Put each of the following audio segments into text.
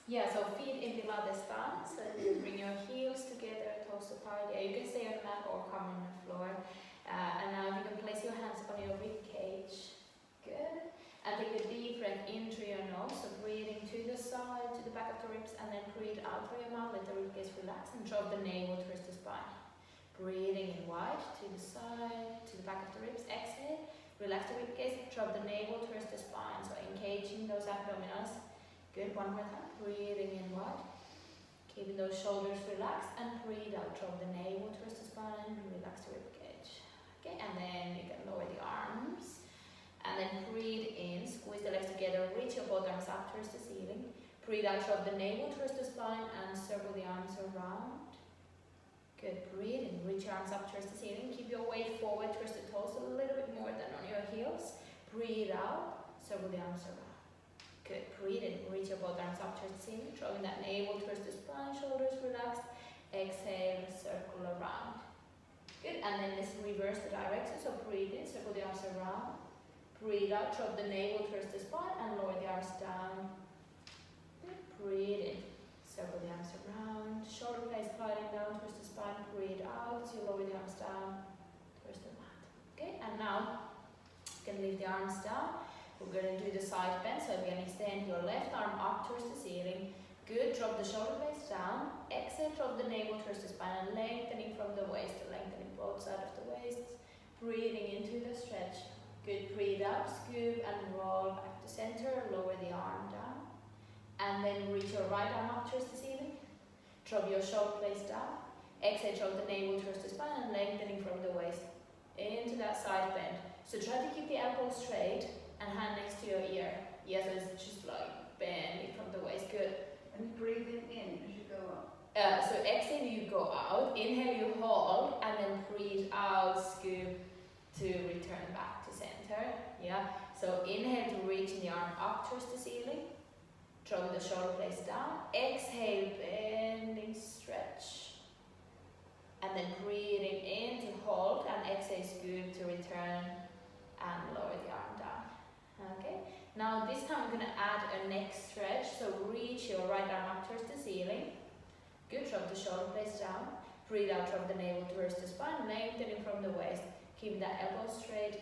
Yeah, so feet in Pilates stance. So you bring your heels together, toes apart. Yeah, you can stay on the mat or come on the floor. And now you can place your hands on your rib cage. Good. And take a deep breath in through your nose. So breathing to the side, to the back of the ribs, and then breathe out through your mouth. Let the rib cage relax and drop the navel towards the spine. Breathing in wide to the side, to the back of the ribs. Exhale. Relax the rib cage. Drop the navel towards the spine. So engaging those abdominals. Good. One more time. Breathing in wide. Keeping those shoulders relaxed and breathe out. Drop the navel towards the spine and relax the rib cage. Okay, and then you can lower the arms. And then breathe in. Squeeze the legs together. Reach your both arms up towards the ceiling. Breathe out. Drop the navel towards the spine and circle the arms around. Good. Breathe in. Reach your arms up towards the ceiling. Keep your weight forward towards the toes a little bit more than on your heels. Breathe out. Circle the arms around. Good. Breathe in. Reach your both arms up towards the ceiling. Drawing that navel towards the spine. Shoulders relaxed. Exhale. Circle around. Good. And then let's reverse the direction. So breathe in. Circle the arms around. Breathe out. Drop the navel towards the spine and lower the arms down. Good. Breathe in. Circle the arms around, shoulder blades gliding down towards the spine, breathe out as you lower the arms down towards the mat. Okay, and now you can leave the arms down. We're going to do the side bend, so you're going to extend your left arm up towards the ceiling. Good, drop the shoulder blades down. Exhale, drop the navel towards the spine and lengthening from the waist, lengthening both sides of the waist. Breathing into the stretch. Good, breathe out, scoop and roll back to center, lower the arm down. And then reach your right arm up towards the ceiling. Drop your shoulder blades down. Exhale, drop the navel towards the spine and lengthening from the waist into that side bend. So try to keep the elbow straight and hand next to your ear. Yes, it's just like bending from the waist. Good. And breathing in as you go up. So exhale, you go out. Inhale, you hold, and then breathe out, scoop to return back to center. Yeah. So inhale to reach the arm up towards the ceiling. Draw the shoulder blades down. Exhale, bending, stretch. And then breathing in to hold and exhale, scoop to return and lower the arm down. Okay. Now this time we're going to add a neck stretch. So reach your right arm up towards the ceiling. Good. Drop the shoulder blades down. Breathe out, drop the navel towards the spine, lengthening from the waist. Keep that elbow straight.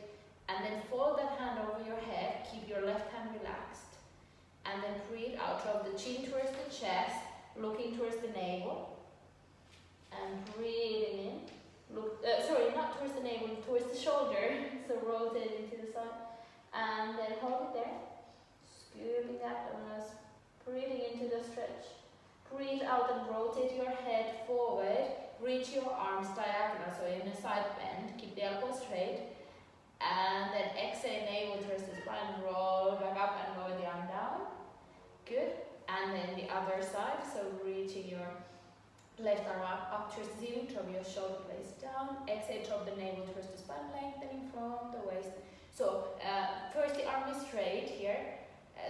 And then fold that hand over your head. Keep your left hand relaxed. And then breathe out, drop the chin towards the chest, looking towards the navel. And breathing in. Look, sorry, not towards the navel, towards the shoulder. So rotate into the side. And then hold it there. Scooping the abdominals. Breathing into the stretch. Breathe out and rotate your head forward. Reach your arms diagonal, so in a side bend. Keep the elbow straight. And then exhale, navel towards the spine, roll back up and lower the arm down. Good. And then the other side, so reaching your left arm up towards the ceiling, drop your shoulder blades down. Exhale, drop the navel towards the spine, lengthening from the waist. So first the arm is straight here.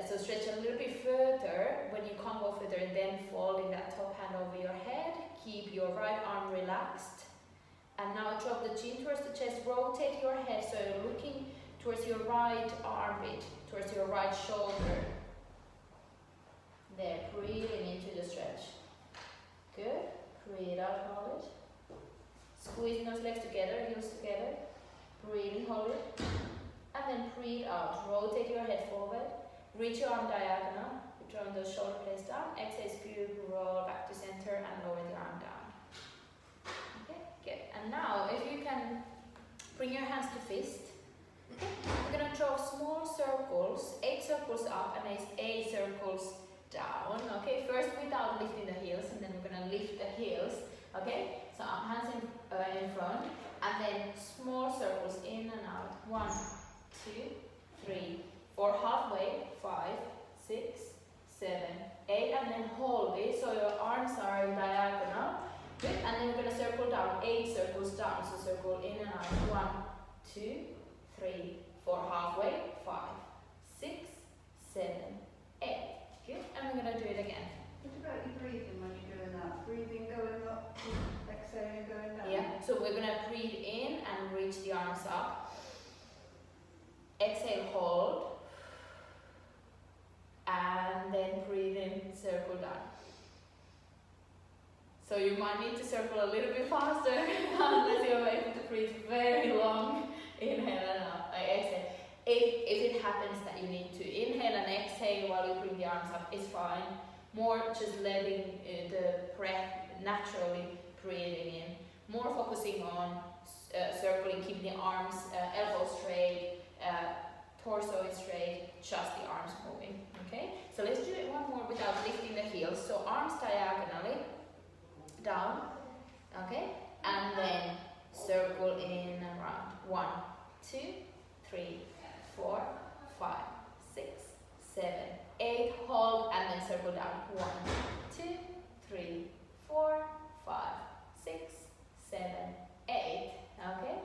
So stretch a little bit further. When you can't go further, then folding that top hand over your head. Keep your right arm relaxed. And now drop the chin towards the chest, rotate your head so you're looking towards your right armpit, towards your right shoulder. There, breathing into the stretch. Good. Breathe out, hold it. Squeezing those legs together, heels together. Breathing, hold it. And then breathe out. Rotate your head forward. Reach your arm diagonal. Drawing those shoulder blades down. Exhale, scoop, roll back to center and lower the arm down. Good. And now, if you can bring your hands to fist. Okay. We're going to draw small circles, 8 circles up and 8 circles down. Okay. First without lifting the heels, and then we're going to lift the heels. Okay. So hands in front, and then small circles in and out. 1, 2, 3, 4. Halfway. 5, 6, 7, 8, and then hold it so your arms are diagonal. Good. And then we're going to circle down, 8 circles down. So circle in and out. 1, 2, 3, 4. Halfway. 5, 6, 7, 8. Good. And we're going to do it again. What about your breathing when you're doing that? Breathing going up, exhaling going down? Yeah. So we're going to breathe in and reach the arms up. Exhale, hold. And then breathe in, circle circle down. So you might need to circle a little bit faster unless you're able to breathe very long. Inhale and exhale. If it happens that you need to inhale and exhale while you bring the arms up, it's fine. More just letting the breath naturally breathing in. More focusing on circling, keeping the arms, elbows straight, torso is straight, just the arms moving. Okay? So let's do it one more without lifting the heels. So arms diagonally down. Okay? And then circle in and around. 1, 2, 3, 4, 5, 6, 7, 8. Hold and then circle down. 1, 2, 3, 4, 5, 6, 7, 8. Okay?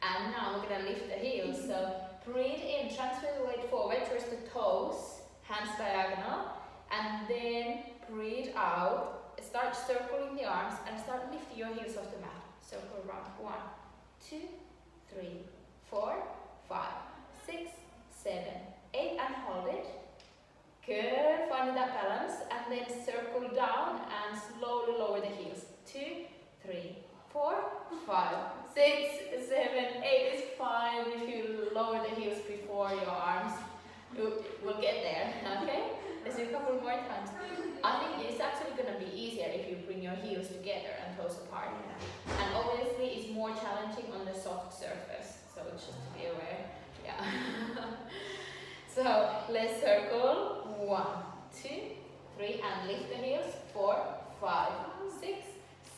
And now we're going to lift the heels. So breathe in, transfer the weight forward towards the toes, hands diagonal, and then breathe out. Start circling the arms and start lifting your heels off the mat. Circle around. 1, 2, 3, 4, 5, 6, 7, 8, and hold it. Good. Finding that balance, and then circle down and slowly lower the heels. 2, 3, 4, 5, 6, 7, 8 is fine. If you lower the heels before your arms, we'll get there. Okay? Let's do a couple more times. I think it's actually going to be easier if you bring your heels together and toes apart. And obviously it's more challenging on the soft surface, so it's just to be aware. Yeah. So let's circle. 1, 2, 3, and lift the heels. 4, 5, 6,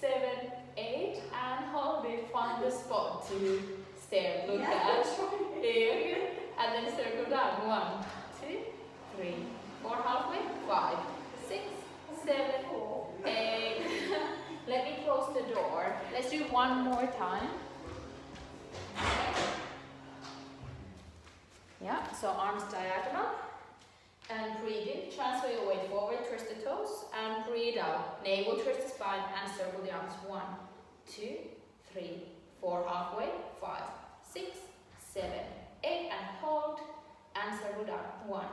7, 8, and hold it. Find the spot to stare. Look at here, and then circle down. 1, 2, 3, 4, halfway. 5, 6, 7, 8. Let me close the door. Let's do one more time. Yeah, so arms diagonal. And breathe in, transfer your weight forward towards the toes, and breathe out. Navel towards the spine and circle the arms. 1, 2, 3, 4, halfway. 5, 6, 7, 8, and hold, and circle down. 1,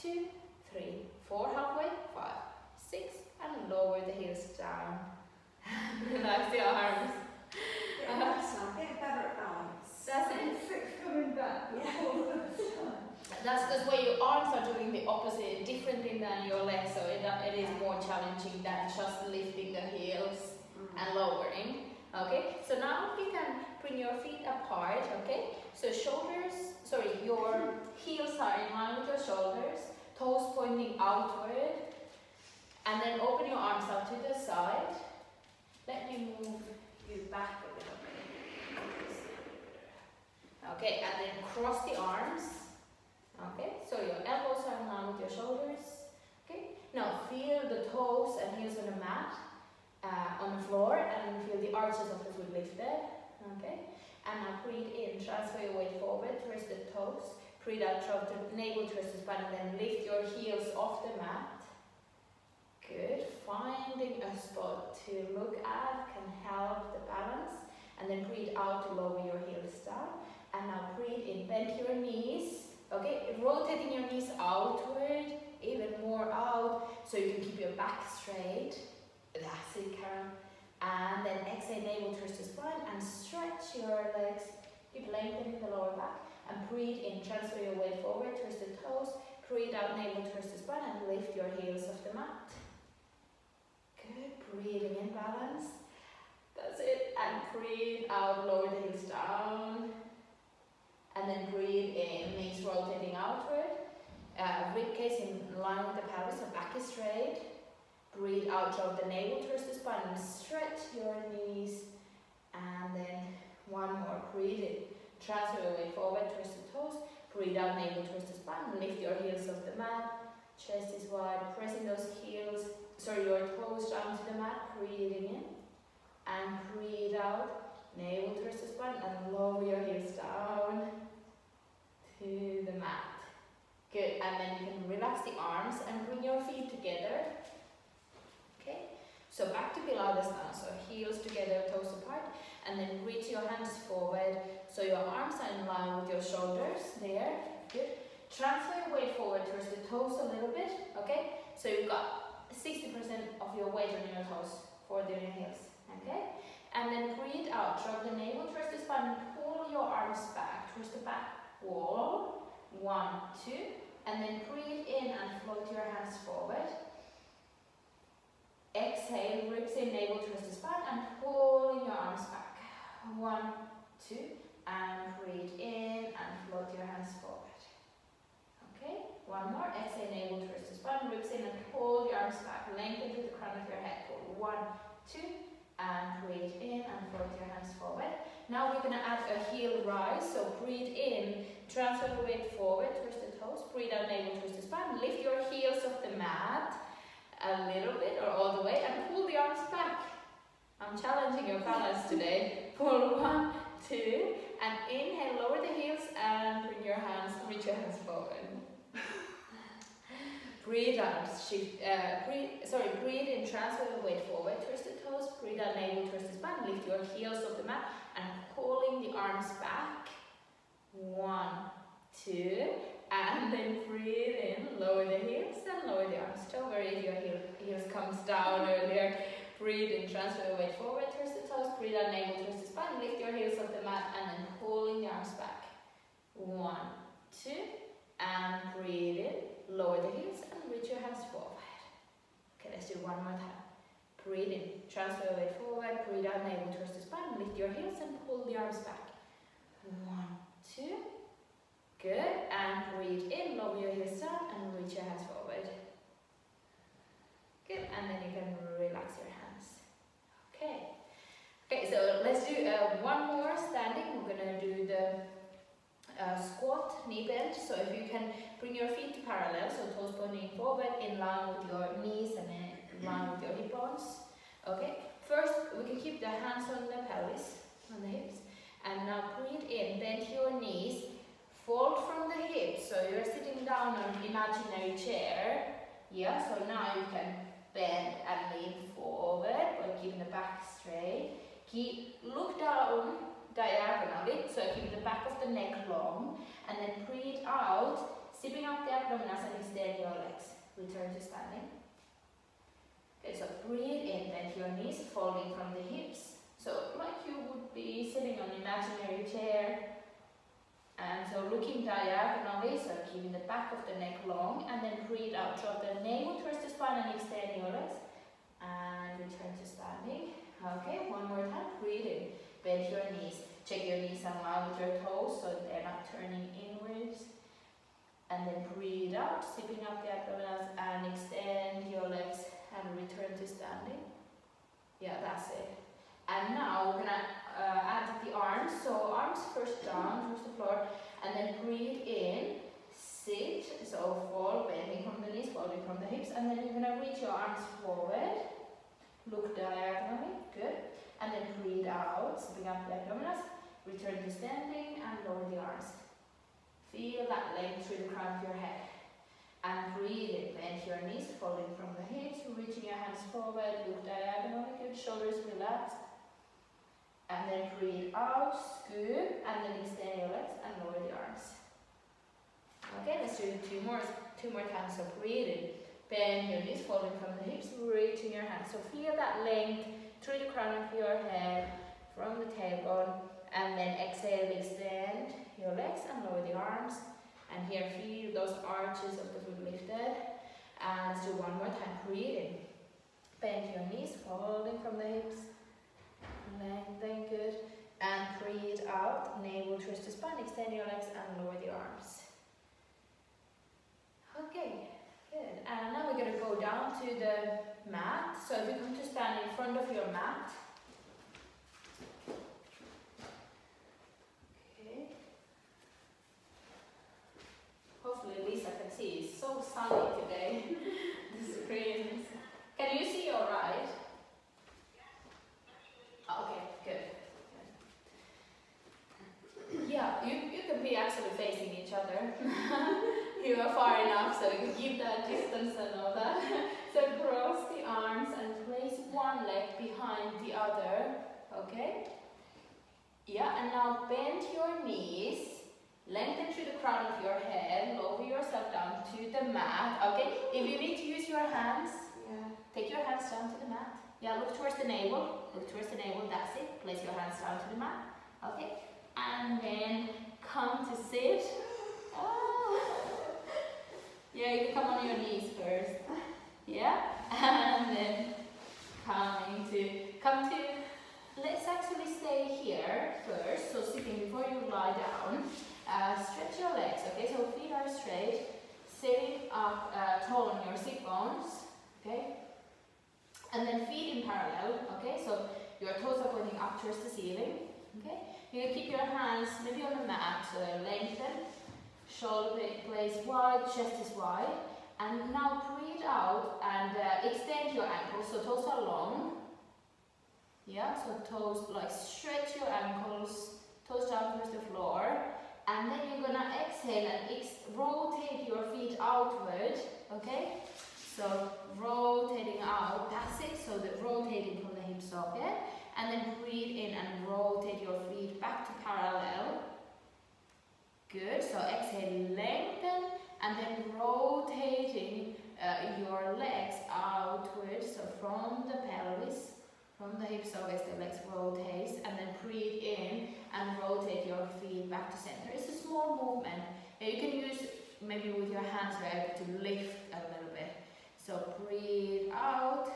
2, 3, 4, halfway. 5, 6, and lower the heels down. Relax the arms. Get better at balance. That's it. It's coming back. That's because where your arms are doing the opposite, differently than your legs, so it is more challenging than just lifting the heels and lowering. Okay, so now you can bring your feet apart. Okay, so your heels are in line with your shoulders, toes pointing outward, and then open your arms out to the side. Let me move you back a little bit. Okay, and then cross the arms. Okay, so your elbows are in line with your shoulders. Okay, now feel the toes and heels on the mat, on the floor, and feel the arches of the foot lifted. Okay, and now breathe in, transfer your weight forward towards the toes. Breathe out, drop the navel towards the spine, and then lift your heels off the mat. Good. Finding a spot to look at can help the balance, and then breathe out to lower your heels down. And now breathe in, bend your knees. Okay, rotating your knees outward, even more out, so you can keep your back straight. That's it, Karen. And then exhale, navel towards the spine, and stretch your legs. Keep lengthening the lower back, and breathe in, transfer your weight forward towards the toes. Breathe out, navel towards the spine, and lift your heels off the mat. Good, breathing in, balance. That's it, and breathe out, lower the heels down. And then breathe in, knees rotating outward. Rib cage in line with the pelvis, so back is straight. Breathe out, drop the navel towards the spine and stretch your knees. And then one more, breathe in. Transfer your weight forward towards the toes. Breathe out, navel towards the spine. Lift your heels off the mat. Chest is wide, pressing those your toes down to the mat. Breathing in. And breathe out, navel towards the spine, and lower your heels down to the mat. Good, and then you can relax the arms and bring your feet together. Okay, so back to Pilatesana, so heels together, toes apart, and then reach your hands forward, so your arms are in line with your shoulders, there, good. Transfer your weight forward towards the toes a little bit, okay, so you've got 60% of your weight on your toes for doing your heels. Okay? And then breathe out, drop the navel towards the spine and pull your arms back towards the back wall. 1, 2, and then breathe in and float your hands forward. Exhale, ribs in, navel towards the spine and pulling your arms back. 1, 2, and breathe in and float your hands forward. Okay, one more. Exhale, navel towards the spine, ribs in and pull your arms back. Lengthen to the crown of your head. Pull 1, 2, and breathe in and float your hands forward. Now we're going to add a heel rise. So breathe in, transfer the weight forward towards the toes. Breathe out, navel towards the spine. Lift your heels off the mat a little bit or all the way and pull the arms back. I'm challenging your balance today. Pull 1, 2, and inhale, lower the heels and bring your hands, reach your hands forward. Breathe out, shift, breathe in, transfer the weight forward towards the toes. Breathe out, navel towards the spine. Lift your heels off the mat and pulling the arms back. 1, 2, and then breathe in, lower the heels and lower the arms. Don't worry if your heels comes down earlier. Breathe in, transfer the weight forward towards the toes. Breathe out, navel towards the spine. Lift your heels off the mat and then pulling the arms back. 1, 2, and breathe in, lower the heels and reach your hands forward. Okay, let's do one more time. Breathe in, transfer the weight forward. Breathe out, navel towards the spine. Lift your heels and pull the arms back. 1, 2. Good, and breathe in, lower your heels down and reach your hands forward. Good, and then you can relax your hands. Okay. Okay, so let's do one more standing. We're gonna do the squat, knee bend. So if you can bring your feet parallel, so toes pointing forward in line with your knees and in line with your hip bones. Okay, first we can keep the hands on the pelvis, on the hips. And now breathe in, bend your knees. Fold from the hips, so you're sitting down on an imaginary chair. Yeah, so now you can bend and lean forward by keeping the back straight. Look down diagonally, so keep the back of the neck long. And then breathe out, zipping up the abdominals and extend your legs. Return to standing. Okay, so breathe in, bend your knees, folding from the hips. So like you would be sitting on an imaginary chair. And so looking diagonally, so keeping the back of the neck long, and then breathe out, drop the navel towards the spine and extend your legs, and return to standing. Okay, one more time, breathe in, bend your knees, check your knees in line with your toes so they're not turning inwards, and then breathe out, zipping up the abdominals and extend your legs and return to standing. Yeah, that's it. And now we're gonna add the arms. So arms first down towards the floor, and then breathe in, sit. So fall, bending from the knees, folding from the hips, and then you're gonna reach your arms forward. Look diagonally, good. And then breathe out, zipping up the abdominals. Return to standing and lower the arms. Feel that length through the crown of your head. And breathe in, bend your knees, folding from the hips, reaching your hands forward. Look diagonally, good. Shoulders relaxed. And then breathe out, scoop, and then extend your legs and lower the arms. Okay, let's do two more times. So breathe in, bend your knees, folding from the hips, reaching your hands. So feel that length through the crown of your head, from the tailbone, and then exhale, extend your legs and lower the arms. And here feel those arches of the foot lifted. And let's do one more time. Breathe in, bend your knees, folding from the hips. Lengthen, good. And breathe out, navel towards the spine, extend your legs and lower the arms. Okay, good. And now we're going to go down to the mat. So if you come to stand in front of your mat. Okay. Hopefully Lisa can see. It's so sunny today. The screen. Can you see all right? Okay, good. Yeah, you can be actually facing each other. You are far enough so you can keep that distance and all that. So cross the arms and place one leg behind the other. Okay? Yeah, and now bend your knees. Lengthen through the crown of your head. Lower yourself down to the mat. Okay? If you need to use your hands, yeah. Yeah, look towards the navel. Look towards the navel, that's it. Place your hands down to the mat. Okay? And then come to sit. Oh. Yeah, you can come on your knees first. Yeah? And then come to, let's actually stay here first. So sitting before you lie down. Stretch your legs, okay? So feet are straight. Sitting up tall on your sit bones, okay? And then feet in parallel, okay? So your toes are pointing up towards the ceiling, okay? You can keep your hands maybe on the mat, so lengthen, shoulder blades wide, chest is wide. And now breathe out and extend your ankles, so toes are long. Yeah, so toes, like stretch your ankles, toes down towards the floor. And then you're gonna exhale and rotate your feet outward, okay? So rotating out, that's it. So the rotating from the hip socket. And then breathe in and rotate your feet back to parallel. Good, so exhale, lengthen, and then rotating your legs outward. So from the pelvis, from the hip socket, the legs rotate, and then breathe in and rotate your feet back to center. It's a small movement. You can use maybe with your hands to lift a little bit. So breathe out,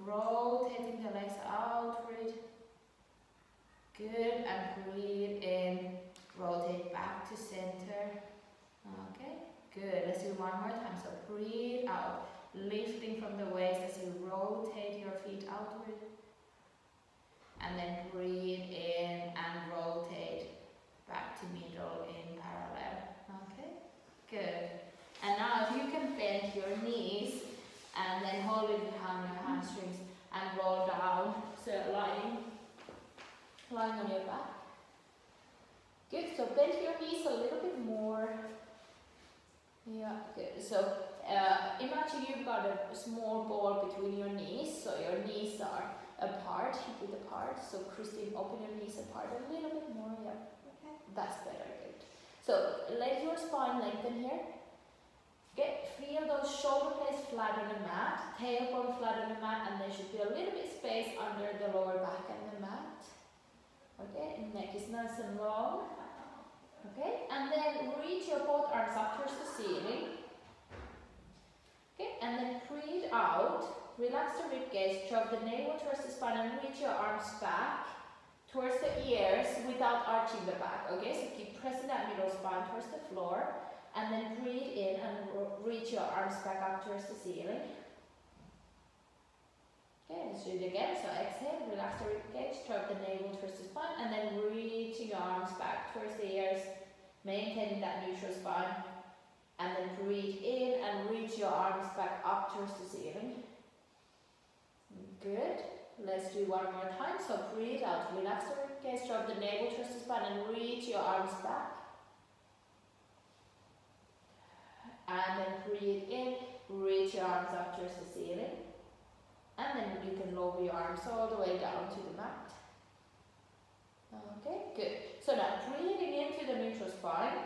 rotating the legs outward. Good, and breathe in, rotate back to center. Okay, good. Let's do one more time. So breathe out, lifting from the waist as you rotate your feet outward. And then breathe in and rotate back to middle in parallel. Okay, good. And now if you can bend your knees and then hold it behind your hamstrings and roll down, so lying on your back. Good, so bend your knees a little bit more. Yeah, good. So imagine you've got a small ball between your knees, so your knees are apart, hip width apart. So Christine, open your knees apart a little bit more. Yeah, okay, that's better. Good. So let your spine lengthen here. Feel those shoulder blades flat on the mat, tailbone flat on the mat, and there should be a little bit space under the lower back and the mat. Okay, neck is nice and long. Okay, and then reach your both arms up towards the ceiling. Okay, and then breathe out. Relax the rib cage, drop the navel towards the spine, and reach your arms back towards the ears without arching the back. Okay, so keep pressing that middle spine towards the floor. And then breathe in and reach your arms back up towards the ceiling. Okay, let's do it again. So exhale, relax the rib cage, drop the navel towards the spine, and then reaching your arms back towards the ears, maintaining that neutral spine. And then breathe in and reach your arms back up towards the ceiling. Good. Let's do one more time. So breathe out, relax the rib cage, drop the navel towards the spine, and reach your arms back. And then breathe in, reach your arms up towards the ceiling. And then you can lower your arms all the way down to the mat. Okay, good. So now breathing into the neutral spine.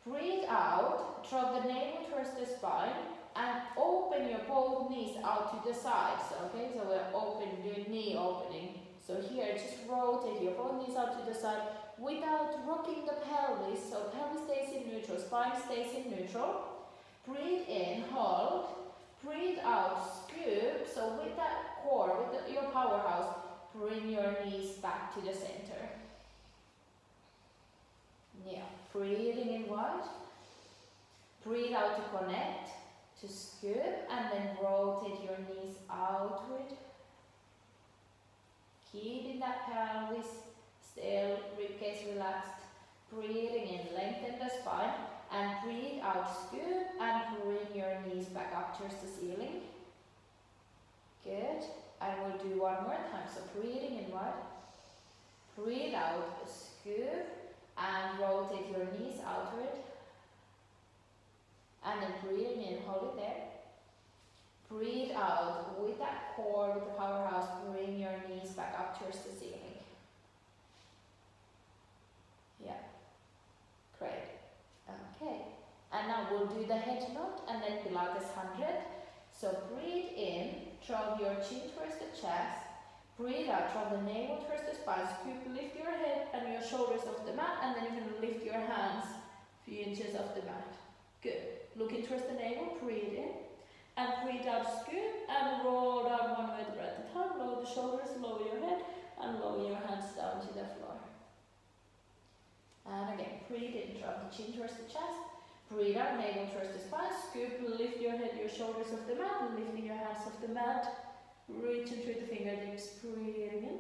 Breathe out, drop the navel towards the spine, and open your both knees out to the sides. Okay, so we're open, doing knee opening. So here, just rotate your both knees out to the side without rocking the pelvis. So pelvis stays in neutral, spine stays in neutral. Breathe in, hold. Breathe out, scoop. So with that core, with your powerhouse, bring your knees back to the center. Yeah, breathing in wide. Breathe out to connect, to scoop, and then rotate your knees outward. Keeping that pelvis still, ribcage relaxed. Breathing in, lengthen the spine. And breathe out, scoop, and bring your knees back up towards the ceiling. Good. And we'll do one more time. So breathing in wide. Breathe out, scoop, and rotate your knees outward. And then breathing in, hold it there. Breathe out with that core, with the powerhouse, bring your knees back up towards the ceiling. Yeah. Great. Okay, and now we'll do the head knot and then Pilates 100. So breathe in, Draw your chin towards the chest. Breathe out, draw the navel towards the spine. Scoop, lift your head and your shoulders off the mat, and then you can lift your hands a few inches off the mat. Good. Looking towards the navel, breathe in. And breathe out, scoop, and roll down one vertebra at a time. Lower the shoulders, lower your head, and lower your hands down to the floor. And again, breathe in, draw the chin towards the chest. Breathe out, navel towards the spine. Scoop, lift your head, your shoulders off the mat, and lifting your hands off the mat. Reaching through the fingertips, breathing in.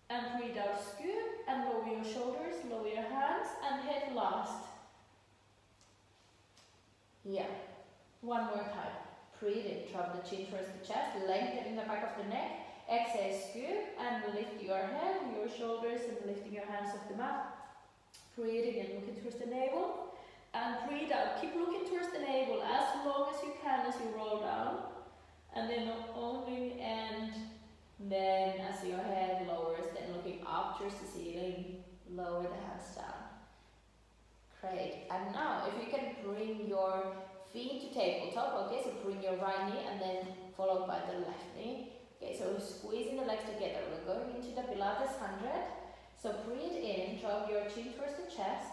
And breathe out, scoop, and lower your shoulders, lower your hands, and head last. Yeah. One more time. Breathe in, drop the chin towards the chest, lengthening the back of the neck. Exhale, scoop, and lift your head, your shoulders, and lifting your hands off the mat. Breathing in, looking towards the navel. And breathe out. Keep looking towards the navel as long as you can as you roll down. And then only end. Then as your head lowers, then looking up towards the ceiling, lower the hands down. Great. And now if you can bring your feet to tabletop, okay, so bring your right knee and then followed by the left knee. Okay, so squeezing the legs together. We're going into the Pilates 100. So breathe in, drop your chin towards the chest.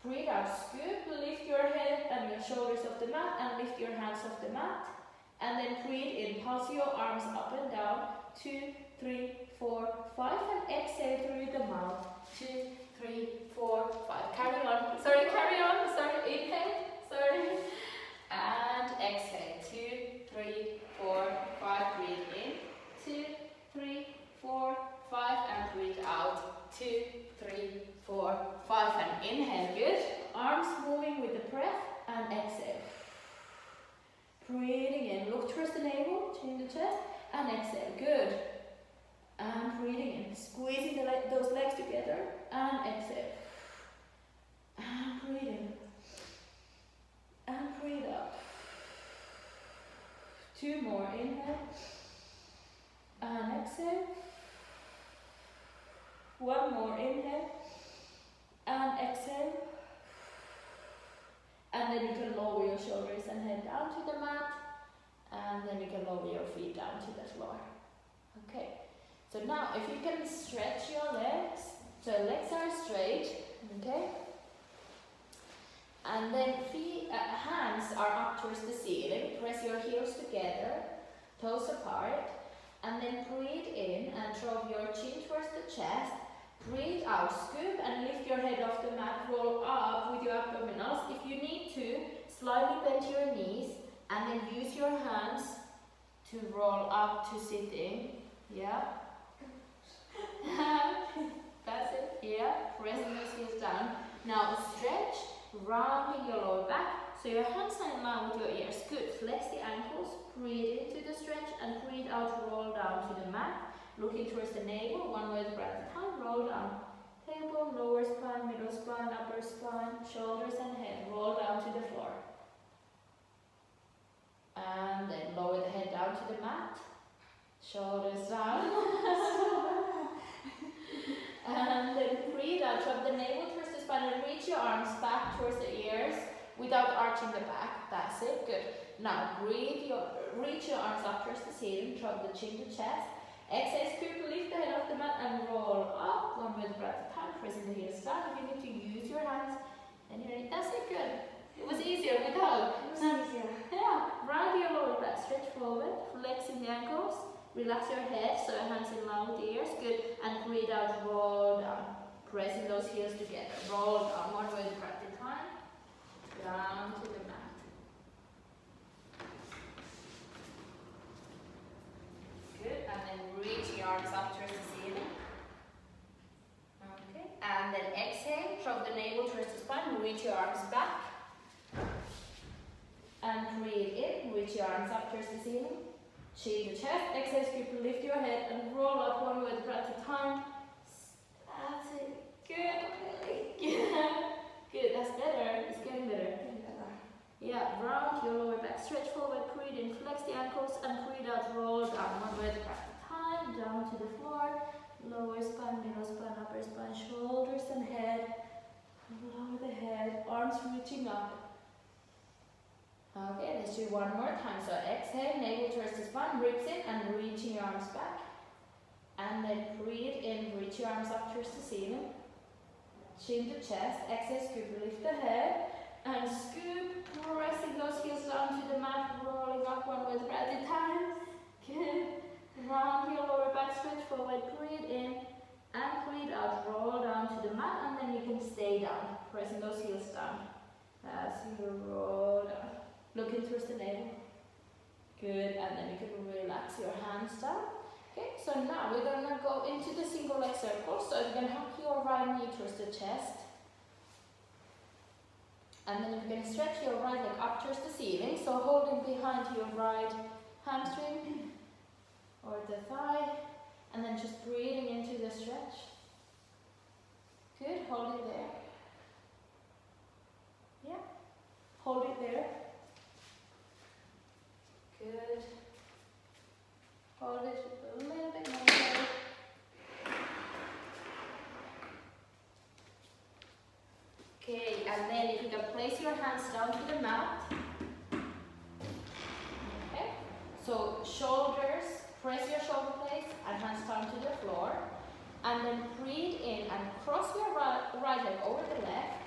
Breathe out, scoop, lift your head and your shoulders off the mat and lift your hands off the mat. And then breathe in, pulse your arms up and down. 2, 3, 4, 5, and exhale through the mouth. 2, 3, 4, 5. Carry on. Sorry, carry on. Sorry, inhale. Sorry. And exhale. 2, 3, 4, 5. Breathe in. 2, 3, 4, 5. And breathe out. 2, 3, 4, 5. And inhale. Good. Arms moving with the breath. And exhale. Breathing in. Look towards the navel. Chin the chest. And exhale. Good. And breathing in. Squeezing those legs together. And exhale. And breathe in. And breathe out. 2 more. Inhale. And exhale. 1 more. Inhale. And exhale. And then you can lower your shoulders and head down to the mat. And then you can lower your feet down to the floor. Okay. So now if you can stretch your legs. So legs are straight. Okay. And then hands are up towards the ceiling. Press your heels together. Toes apart. And then breathe in and drop your chin towards the chest. Breathe out, scoop and lift your head off the mat, roll up with your abdominals. If you need to, slightly bend your knees and then use your hands to roll up to sitting. Yeah? That's it. Yeah? Pressing those heels down. Now stretch, rounding your lower back. So your hands are in line with your ears. Good. Flex the ankles, breathe into the stretch and breathe out, roll down to the mat. Looking towards the navel, 1 vertebra at a time, roll down. Tailbone, lower spine, middle spine, upper spine, shoulders and head. Roll down to the floor. And then lower the head down to the mat. Shoulders down. And then breathe out, drop the navel towards the spine and reach your arms back towards the ears without arching the back. That's it, good. Now reach your arms up towards the ceiling, drop the chin to chest. Exhale, scoop, lift the head off the mat and roll up. 1 vertebra at a time, pressing the heels down. If you need to use your hands, and that's it, good. It was easier without. It was easier. Yeah, round your lower back, stretch forward, flexing the ankles, relax your head so your hands in line with the ears, good. And breathe out, roll down, pressing those heels together. Roll down, 1 vertebra at a time, down to the mat. Good, and then reach your arms up towards the ceiling. Okay, and then exhale, drop the navel towards the spine, reach your arms back. And breathe in, reach your arms up towards the ceiling. Chin to chest, exhale, scoop, lift your head and roll up 1 vertebra at a time. That's it, good. Good, that's better, it's getting better. Yeah, round your lower back, stretch forward, breathe in, flex the ankles and breathe out, roll down 1 vertebra at a time, down to the floor, lower spine, middle spine, upper spine, shoulders and head, lower the head, arms reaching up. Okay, let's do one more time. So exhale, navel towards the spine, ribs in and reaching your arms back. And then breathe in, reach your arms up towards the ceiling. Chin to chest, exhale, scoop, lift the head. And scoop, pressing those heels down to the mat, rolling up one with breath at a time. Good. Round your lower back, stretch forward, breathe in and breathe out. Roll down to the mat and then you can stay down, pressing those heels down. As you roll down. Looking towards the navel. Good, and then you can relax your hands down. Okay, so now we're going to go into the single leg circle. So you're going to hook your right knee towards the chest. And then you're going to stretch your right leg up towards the ceiling. So holding behind your right hamstring or the thigh. And then just breathing into the stretch. Good, hold it there. Yeah, hold it there. Good. Hold it a little bit more. Okay, and then if you can place your hands down to the mat. Okay, so shoulders, press your shoulder blades and hands down to the floor. And then breathe in and cross your right leg over the left.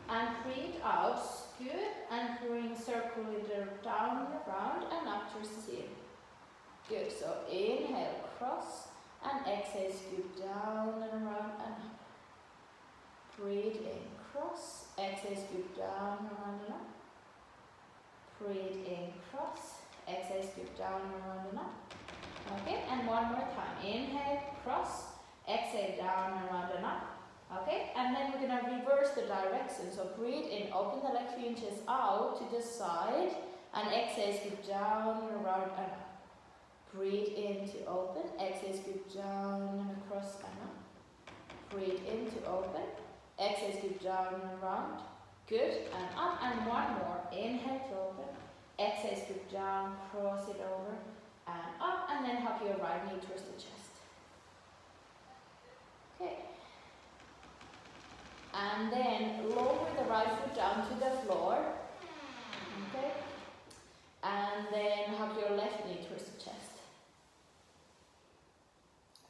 And breathe out, good, and bring circle it down and around and up towards the ceiling. Good, so inhale, cross, and exhale, scoop down and around and up. Breathe in, cross, exhale, scoop down, around and up. Breathe in, cross, exhale, scoop down, around and up. Okay, and one more time. Inhale, cross, exhale, down, around and up. Okay, and then we're going to reverse the direction. So breathe in, open the leg 3 inches out to the side, and exhale, scoop down, around and up. Breathe in to open, exhale, scoop down and across and up. Breathe in to open, exhale, scoop down and around. Good, and up, and one more. Inhale to open, exhale, scoop down, cross it over, and up, and then hug your right knee towards the chest. Okay. And then lower the right foot down to the floor. Okay. And then hug your left knee towards the chest.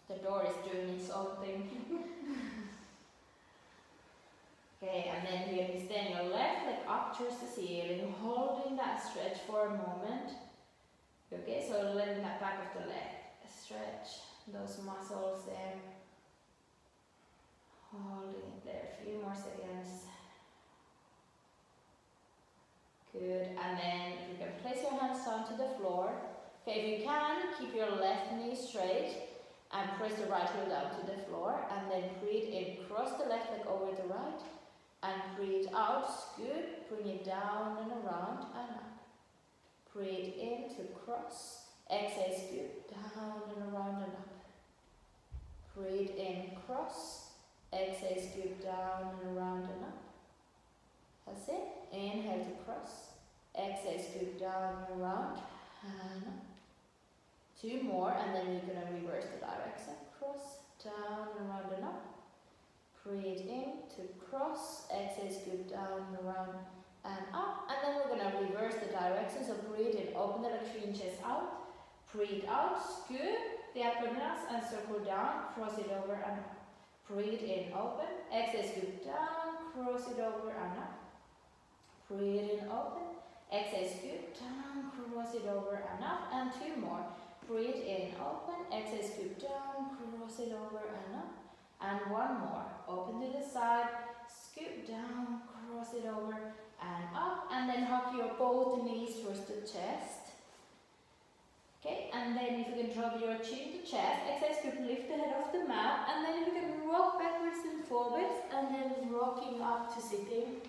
The door is doing its own thing. Okay, and then you're going to stand your left leg up towards the ceiling, holding that stretch for a moment. Okay, so letting that back of the leg stretch, those muscles there. Holding it there, a few more seconds. Good, and then you can place your hands down to the floor. Okay, if you can, keep your left knee straight and press the right heel down to the floor, and then breathe in, cross the left leg over the right, and breathe out, good, bring it down and around and up. Breathe in to cross, exhale, scoop, down and around and up. Breathe in, cross, exhale, scoop down and around and up. That's it. Inhale to cross, exhale, scoop down and around and up. 2 more, and then you're going to reverse the direction. Cross, down and around and up. Breathe in to cross, exhale, scoop down and around and up. And then we're going to reverse the direction. So breathe in, open the leg 3 inches out. Breathe out, scoop the abdominals and circle down, cross it over and up. Breathe in, open, exhale, scoop down, cross it over and up. Breathe in, open, exhale, scoop down, cross it over and up. And 2 more. Breathe in, open, exhale, scoop down, cross it over and up. And 1 more. Open to the side, scoop down, cross it over and up. And then hug your both knees towards the chest. Okay, and then if you can drop your chin to chest, exhale, scoop, lift the head off the mat. And then if you can rock backwards and forwards, and then rocking up to sitting.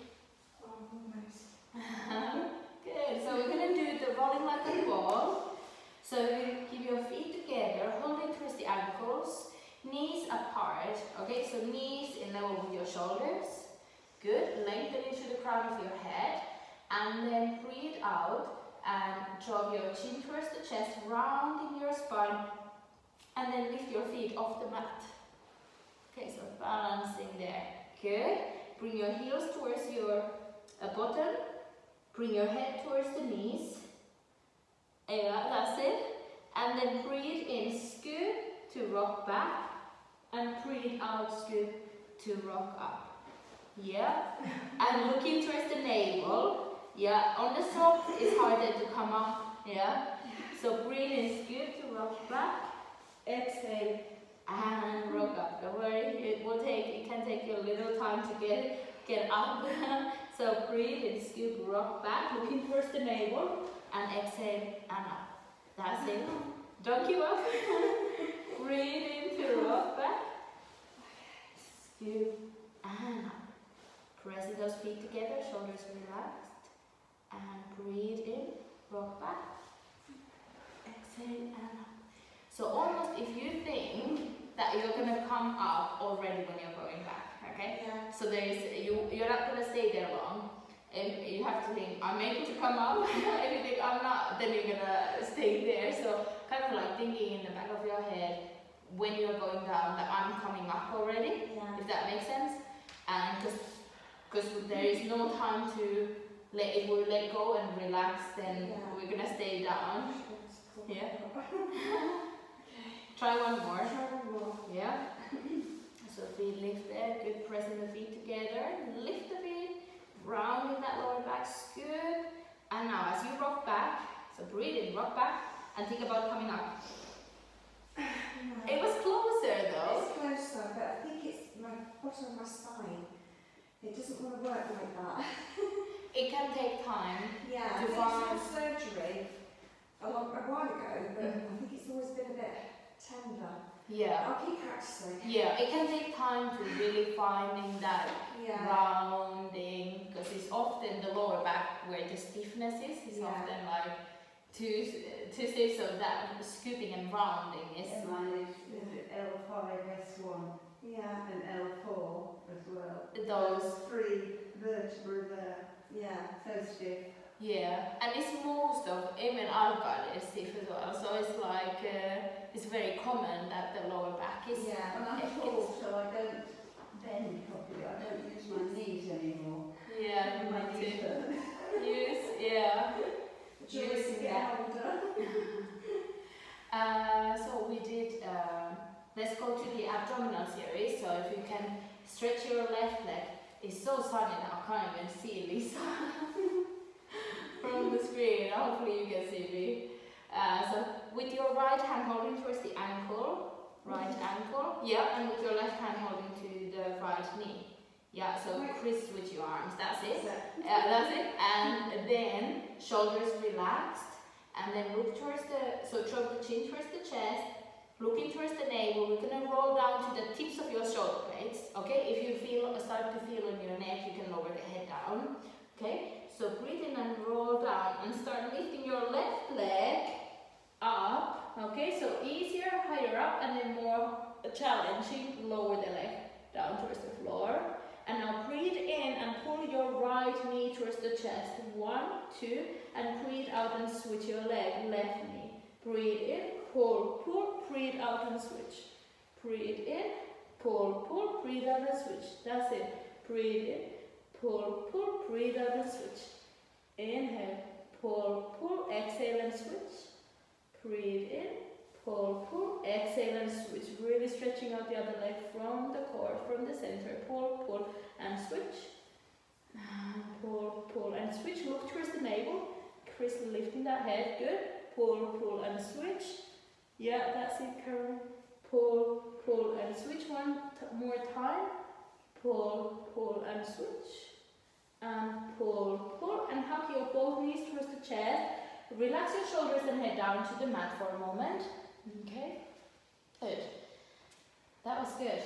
Oh, Good, so we're going to do the rolling like a ball. So you keep your feet together, holding towards the ankles, knees apart. Okay, so knees in level with your shoulders. Good, lengthen into the crown of your head. And then breathe out and drop your chin towards the chest, rounding your spine. And then lift your feet off the mat. Okay, so balancing there. Good. Bring your heels towards your bottom. Bring your head towards the knees. Yeah, that's it. And then breathe in, scoop to rock back. And breathe out, scoop to rock up. Yeah. And looking towards the navel. Yeah. On the soft, it's harder to come up. Yeah. So breathe in, scoop to rock back. Exhale and rock up. Don't worry, it can take you a little time to get up. So breathe in, scoop, rock back, looking towards the navel, and exhale and up. That's it. Don't give up. Breathe in to rock back. Scoop and up. Pressing those feet together, shoulders relaxed. And breathe in, rock back. Exhale and up. So almost if you think that you're gonna come up already when you're going back, okay? Yeah. So you're not gonna stay there long. And you have to think, I'm able to come up. If you think I'm not, then you're gonna stay there. So kind of like thinking in the back of your head when you're going down that I'm coming up already, if that makes sense. And because there is no time to if we let go and relax, then we're gonna stay down. Yeah. Try one more. Yeah. So feet lift there. Good. Pressing the feet together. Lift the feet. Rounding that lower back. Scoop. And now as you rock back, so breathe in, rock back, and think about coming up. It was closer though. It's closer, but I think it's my bottom of my spine. It doesn't want to work like that. It can take time. Yeah, to I had surgery a while ago, but I think it's always been a bit tender. Yeah. I'll keep practicing. Yeah, it can take time to really finding that rounding, because it's often the lower back where the stiffness is. It's often like too stiff, so that scooping and rounding is. Mine is L5S1 and L4 as well. Those 3 vertebrae there. Yeah, so stiff. Yeah, and it's most of, even our body is stiff as well, so it's like, it's very common that the lower back is. Yeah, and I'm tall, so I don't bend properly. I don't use my knees anymore. Yeah, my knees hurt. Use that. So we did, let's go to the abdominal series. So if you can stretch your left leg. It's so sunny now, I can't even see Lisa from the screen. Hopefully you can see me. So with your right hand holding towards the ankle, and with your left hand holding to the right knee. Yeah, so Chris switch your arms, that's it. That's it. And then shoulders relaxed, and then look towards so drop the chin towards the chest, looking towards the navel. We're gonna roll down to the tips of your shoulder blades. Okay, if you start to feel on your neck, you can lower the head down. Okay, so breathe in and roll down, and start lifting your left leg up. Okay, so easier, higher up, and then more challenging, lower the leg down towards the floor. And now breathe in and pull your right knee towards the chest. 1, 2, and breathe out and switch your leg, left knee. Breathe in, pull, pull, breathe out and switch. Breathe in, pull, pull, breathe out and switch. That's it. Breathe in, pull, pull, breathe out and switch. Inhale, pull, pull, exhale and switch. Breathe in, pull, pull, exhale and switch. Really stretching out the other leg from the core, from the center. Pull, pull, and switch. Pull, pull, and switch. Look towards the navel. Chris lifting that head. Good. Pull, pull, and switch. Yeah, that's it, Karen. Pull, pull, and switch. One more time. Pull, pull, and switch. And pull, pull, and hug your both knees towards the chest. Relax your shoulders and head down to the mat for a moment. Okay, good. That was good.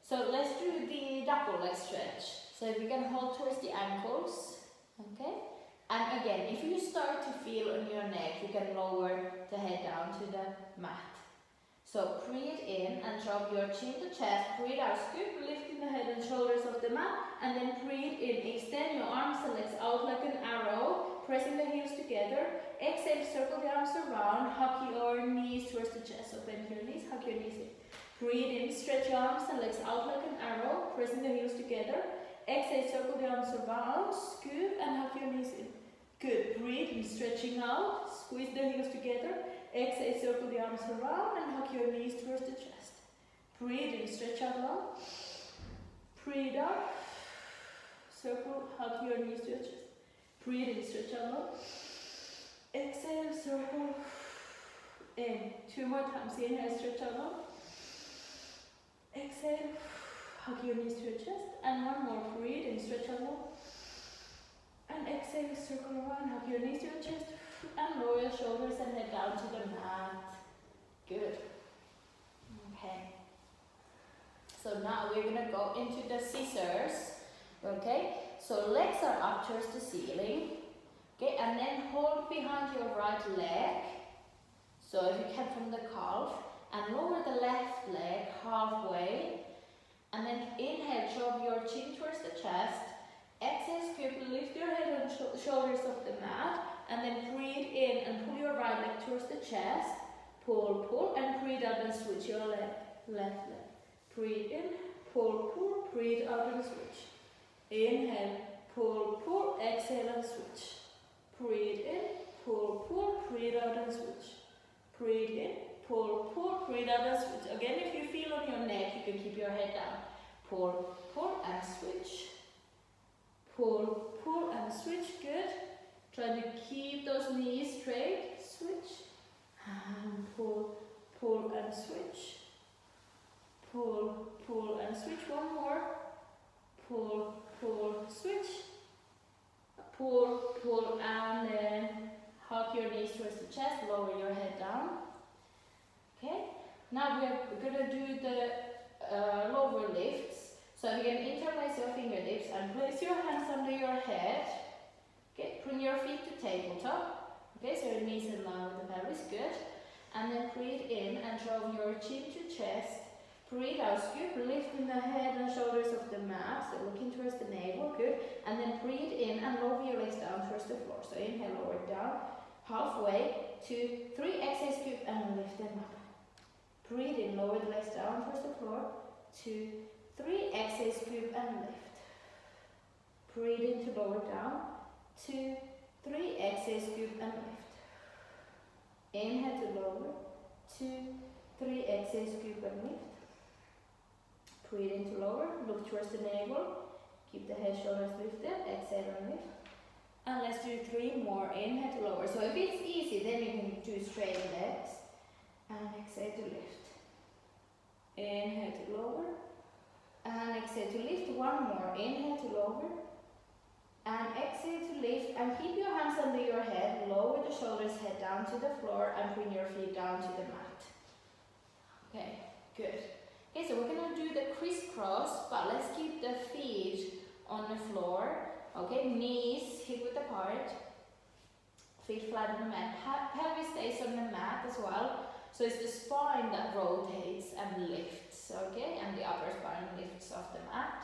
So let's do the double leg stretch. So if you can hold towards the ankles, okay? And again, if you start to feel on your neck, you can lower the head down to the mat. So breathe in and drop your chin to chest. Breathe out, scoop, lifting the head and shoulders off the mat. And then breathe in, extend your arms and legs out like an arrow, pressing the heels together. Exhale, circle the arms around, hug your knees towards the chest. So bend your knees, hug your knees in. Breathe in, stretch your arms and legs out like an arrow, pressing the heels together. Exhale, circle the arms around, scoop and hug your knees in. Good. Breathe and stretching out. Squeeze the heels together. Exhale, circle the arms around and hug your knees towards the chest. Breathe in, stretch out long. Breathe out. Circle, hug your knees to your chest. Breathe in, stretch out long. Exhale, circle. In. 2 more times. Inhale, stretch out long. Exhale, hug your knees to your chest. And 1 more. Breathe in, stretch out long. And exhale, circle around, hug your knees to your chest. And lower your shoulders and head down to the mat. Good. Okay. So now we're going to go into the scissors. Okay. So legs are up towards the ceiling. Okay. And then hold behind your right leg. So if you can from the calf. And lower the left leg halfway. And then inhale, drop your chin towards the chest. Exhale, scoop, lift your head and shoulders off the mat. And then breathe in and pull your right leg towards the chest. Pull, pull, and breathe out and switch your leg. Left leg. Breathe in, pull, pull, breathe out and switch. Inhale, pull, pull, exhale and switch. Breathe in, pull, pull, breathe out and switch. Breathe in, pull, pull, breathe out and switch. Again, if you feel on your neck, you can keep your head down. Pull, pull, and switch. Pull, pull, and switch. Good. Try to keep those knees straight. Switch. And pull, pull, and switch. Pull, pull, and switch. 1 more. Pull, pull, switch. Pull, pull, and then hug your knees towards the chest. Lower your head down. Okay. Now we're going to do the lower lifts. So you can interlace your fingertips and place your hands under your head. Okay, bring your feet to tabletop. Okay, so your knees in line with the pelvis, good. And then breathe in and draw your chin to chest. Breathe out, scoop, lifting the head and shoulders off the mat, so looking towards the navel, good. And then breathe in and lower your legs down towards the floor. So inhale, lower it down, halfway, 2, 3, exhale, scoop, and lift them up. Breathe in, lower the legs down towards the floor, 2, 3, exhale, scoop, and lift. Breathe in to lower down, 2, 3, exhale, scoop, and lift. Inhale to lower, 2, 3, exhale, scoop, and lift. Breathe in to lower, look towards the navel, keep the head, shoulders lifted, exhale and lift. And let's do 3 more, inhale to lower. So if it's easy, then you can do straight legs. And exhale to lift. Inhale to lower. And exhale to lift. 1 more, inhale to lower. And exhale to lift. And keep your hands under your head, lower the shoulders, head down to the floor, and bring your feet down to the mat. Okay, good. Okay, so we're going to do the crisscross, but let's keep the feet on the floor. Okay, knees hip width apart, feet flat on the mat. Pelvis stays on the mat as well. So it's the spine that rotates and lifts, okay, and the upper spine lifts off the mat.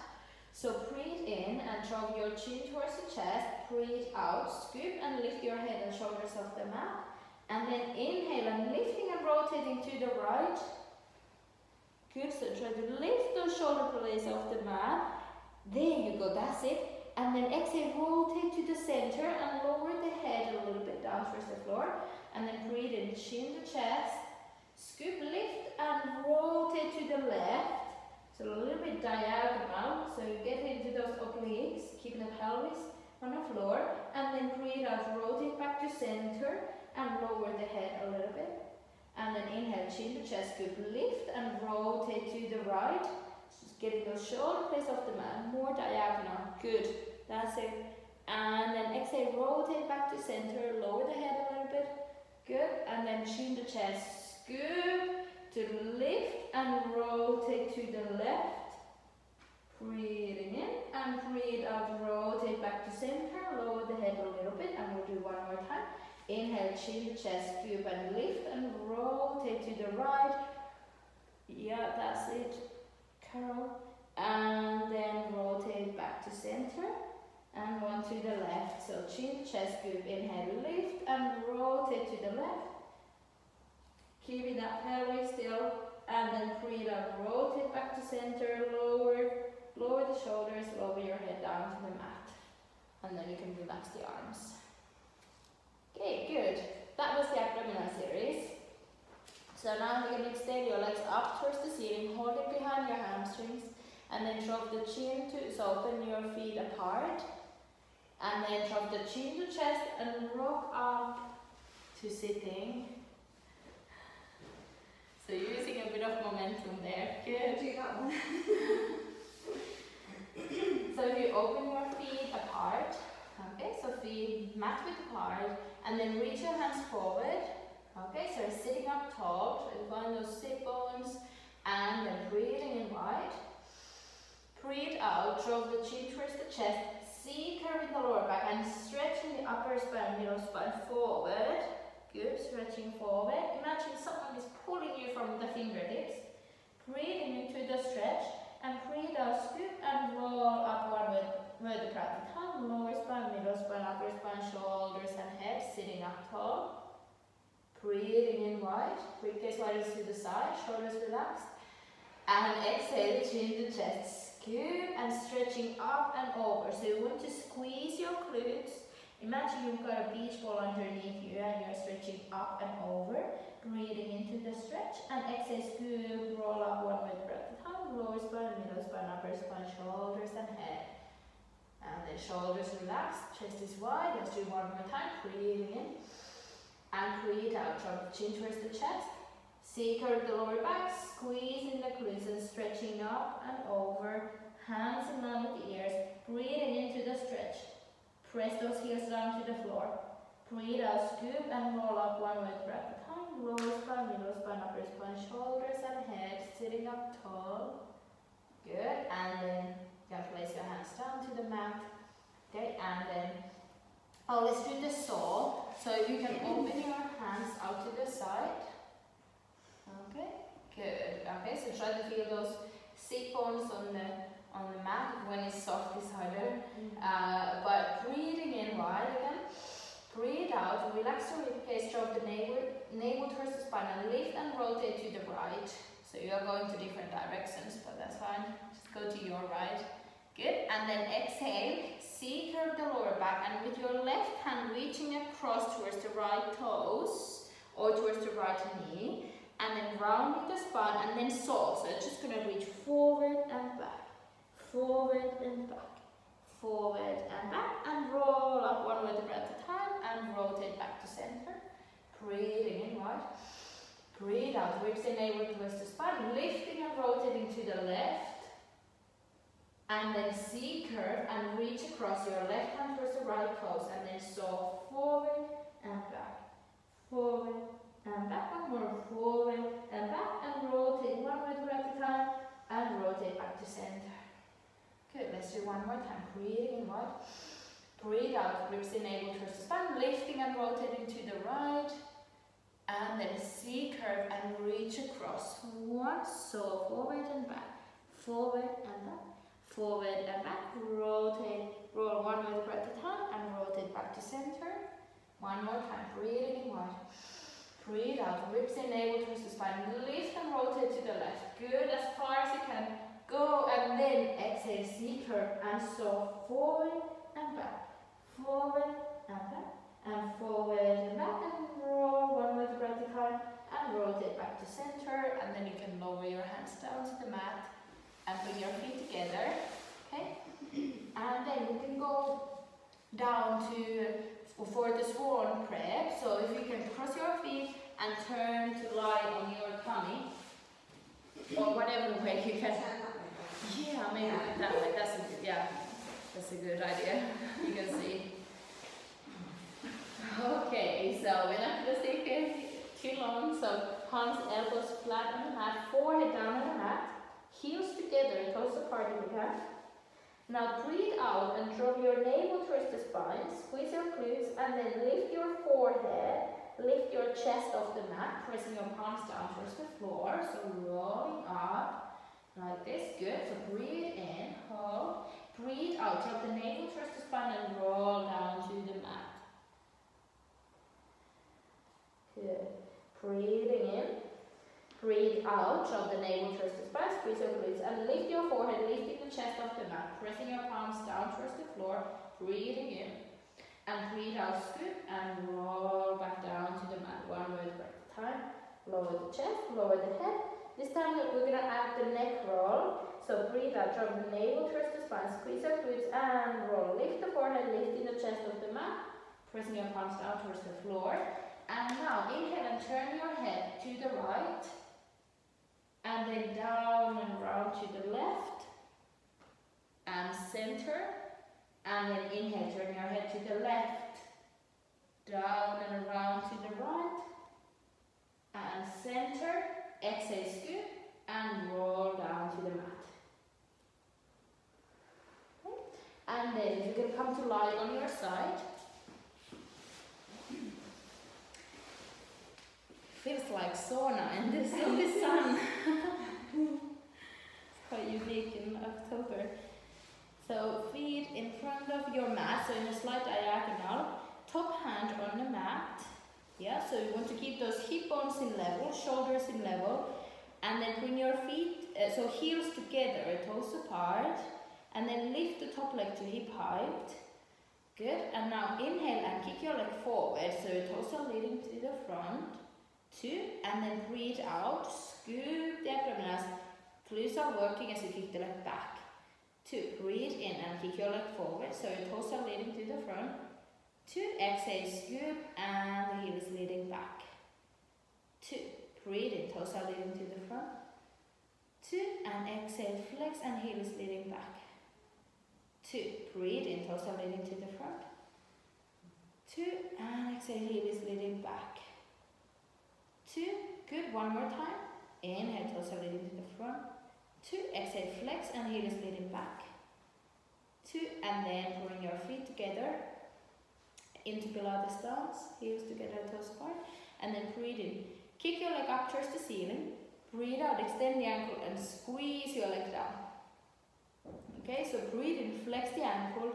So breathe in and draw your chin towards the chest. Breathe out, scoop and lift your head and shoulders off the mat. And then inhale and lifting and rotating to the right. Good, so try to lift those shoulder blades off the mat. There you go, that's it. And then exhale, rotate to the center and lower the head a little bit down towards the floor. And then breathe in, chin to chest. Scoop, lift and rotate to the left. So a little bit diagonal. So you get into those obliques, keeping the pelvis on the floor. And then breathe out, rotate back to center and lower the head a little bit. And then inhale, chin to chest, scoop, lift and rotate to the right. Just getting those shoulder blades off the mat, more diagonal. Good, that's it. And then exhale, rotate back to center, lower the head a little bit. Good, and then chin to chest, scoop to lift and rotate to the left. Breathing in and breathe out, rotate back to center, lower the head a little bit, and we'll do 1 more time. Inhale, chin to chest, scoop and lift and rotate to the right. Yeah, that's it, Carol. And then rotate back to center and 1 to the left. So chin, chest, scoop, inhale, lift and rotate to the left. Keeping that pelvis still. And then breathe out, rotate back to center, lower the shoulders, lower your head down to the mat. And then you can relax the arms. Okay, good. That was the abdominal series. So now you can extend your legs up towards the ceiling, hold it behind your hamstrings, and then drop the chin to, so open your feet apart, and then drop the chin to chest and rock up to sitting. So using a bit of momentum there. Good. Do that one. So if you open your feet apart, okay, so feet mat width apart, and then reach your hands forward. Okay, so sitting up tall, so you find those sit bones, and then breathing in wide. Breathe out, drop the chin towards the chest, C curve in the lower back, and stretching the upper spine, middle spine forward. Good, stretching forward. Imagine someone is pulling you from the fingertips. Breathing into the stretch, and breathe out, scoop and roll up one vertebra at a time. Lower spine, middle spine, upper spine, shoulders and head, sitting up tall. Breathing in wide, ribcage widens to the side, shoulders relaxed. And exhale, chin to chest, scoop and stretching up and over. So you want to squeeze your glutes. Imagine you've got a beach ball underneath you and you're stretching up and over. Breathing into the stretch and exhale, scoop, roll up one vertebra at a time. Lower spine, middle spine, upper spine, shoulders and head. And then shoulders relaxed, chest is wide. Let's do one more time. Breathing in. And breathe out, drop the chin towards the chest. C curve the lower back, squeezing the glutes and stretching up and over. Hands in line with the ears. Breathing into the stretch. Press those heels down to the floor. Breathe out, scoop and roll up one vertebra at a time. Lower spine, middle spine, upper spine, shoulders and head. Sitting up tall. Good. And then you can place your hands down to the mat. Okay, and then let's do the saw. So you can open your hands out to the side. Okay, good. Okay, so try to feel those sit bones on the mat when it's soft, it's harder. But breathing in wide again. Breathe out, relax your ribcage, drop the navel towards the spine and lift and rotate to the right. So you are going to different directions, but that's fine. Just go to your right. Good, and then exhale, C curve the lower back, and with your left hand reaching across towards the right toes or towards the right knee, and then rounding the spine and then saw. So it's just going to reach forward and back, forward and back, forward and back, and roll up one vertebra at a time and rotate back to center. Breathing in wide. Breathe out, ribs and navel towards the spine, lifting and rotating to the left. And then C curve and reach across your left hand towards the right toes, and then saw forward and back, forward and back. One more, forward and back, and rotate one vertebra at a time and rotate back to center. Good, let's do one more time. Breathing in wide. Breathe out, ribs and navel towards the spine, lifting and rotating to the right. And then C curve and reach across. One, so forward and back, forward and back. Forward and back, rotate, roll one vertebra at a time and rotate back to center. One more time, breathing in wide. Breathe out, ribs and navel towards the spine, lift and rotate to the left. Good, as far as you can go, and then exhale, C curve and so forward and back, forward and back, and forward and back, and roll one vertebra at a time and rotate back to center, and then you can lower your hands down to the mat. And bring your feet together, okay? And then you can go down for the swan prep. So if you can cross your feet and turn to lie on your tummy, or whatever way you can. Yeah, maybe that way. That's a good idea. You can see. Okay, so we're not gonna stay here too long. So palms, elbows flat on the mat, forehead down on the mat. Heels together, toes apart if you can. Now breathe out and drop your navel towards the spine, squeeze your glutes, and then lift your forehead, lift your chest off the mat, pressing your palms down towards the floor. So rolling up like this, good. So breathe in, hold, breathe out, drop the navel towards the spine and roll down to the mat. Good. Breathing in. Breathe out, drop the navel towards the spine, squeeze your glutes, and lift your forehead, lifting the chest off the mat, pressing your palms down towards the floor, breathing in. And breathe out, scoop, and roll back down to the mat. One vertebra at a time. Lower the chest, lower the head. This time we're going to add the neck roll. So breathe out, drop the navel towards the spine, squeeze our glutes and roll. Lift the forehead, lifting the chest off the mat, pressing your palms down towards the floor. And now inhale and turn your head to the right. And then down and round to the left. And center. And then inhale, turn your head to the left. Down and around to the right. And center. Exhale, scoop. And roll down to the mat. And then you're going to come to lie on your side. Feels like sauna in the sun. It's quite unique in October. So feet in front of your mat, so in a slight diagonal. Top hand on the mat. Yeah, so you want to keep those hip bones in level, shoulders in level. And then bring your feet, so heels together, toes apart. And then lift the top leg to hip height. Good. And now inhale and kick your leg forward. So your toes are leading to the front. 2. And then breathe out. Scoop the abdominals. Glutes are working as you kick the leg back. 2. Breathe in and kick your leg forward. So your toes are leading to the front. 2. Exhale, scoop, and the heel is leading back. 2. Breathe in, toes are leading to the front. 2. And exhale, flex, and heel is leading back. 2. Breathe in, toes are leading to the front. 2. And exhale, heel is leading back. 2. Good. One more time. Inhale, toes are leading to the front. 2. Exhale, flex, and heel is leading back. 2. And then bring your feet together into Pilates stance. Heels together, toes apart. And then breathe in. Kick your leg up towards the ceiling. Breathe out, extend the ankle, and squeeze your leg down. Okay, so breathe in, flex the ankle,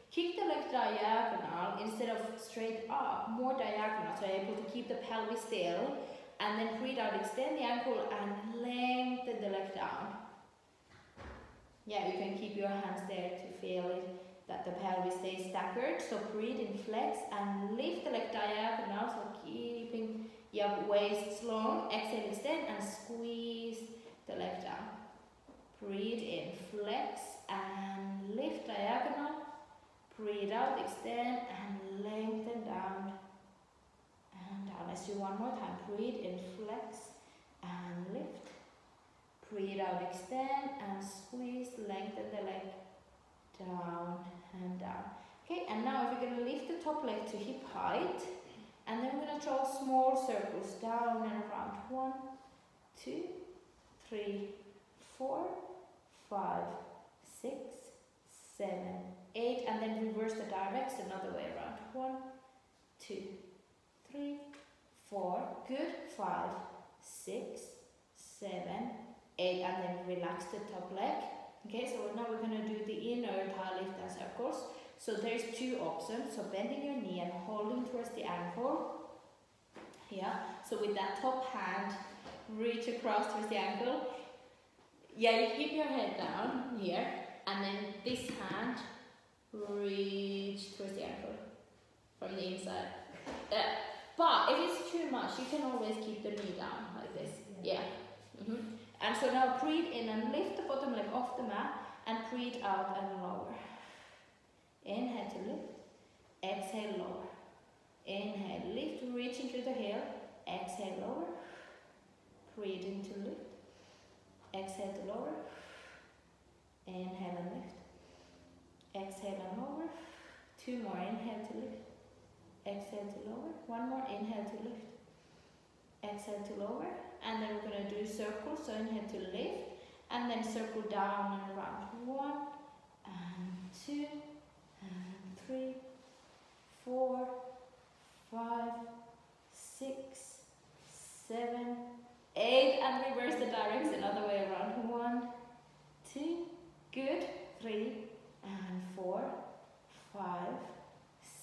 kick the leg diagonal instead of straight up, more diagonal, so you're able to keep the pelvis still. And then breathe out, extend the ankle, and lengthen the leg down. Yeah, you can keep your hands there to feel it, that the pelvis stays staggered. So breathe in, flex, and lift the leg diagonal, so keeping your waist long. Exhale, extend, and squeeze the leg down. Breathe in, flex, and lift diagonal. Breathe out, extend, and lengthen down. And down. Let's do one more time. Breathe in, flex, and lift. Breathe out, extend, and squeeze, lengthen the leg down and down. Okay, and now we're going to lift the top leg to hip height. And then we're going to draw small circles down and around. 1, 2, 3, 4, 5, 6, 7, 8. And then reverse the direction another way around. 1, 2, 3, 4. Good. 5, 6, 7, 8. And then relax the top leg. Okay, so now we're going to do the inner thigh lift and circles. So there's 2 options. So bending your knee and holding towards the ankle. Yeah, so with that top hand, reach across towards the ankle. Yeah, you keep your head down here. And then this hand, reach towards the ankle from the inside. But if it's too much, you can always keep the knee down like this. Yeah. And so now breathe in and lift the bottom leg off the mat. And breathe out and lower. Inhale to lift. Exhale, lower. Inhale, lift, reach into the heel. Exhale, lower. Breathe in to lift. Exhale to lower. Inhale and lift. Exhale and lower. 2 more. Inhale to lift. Exhale to lower. 1 more. Inhale to lift. Exhale to lower. And then we're going to do circles. So inhale to lift. And then circle down and around. 1 and 2 and 3, 4, 5, 6, 7, 8. And reverse the direction other way around. 1, 2, good. 3 and 4, 5,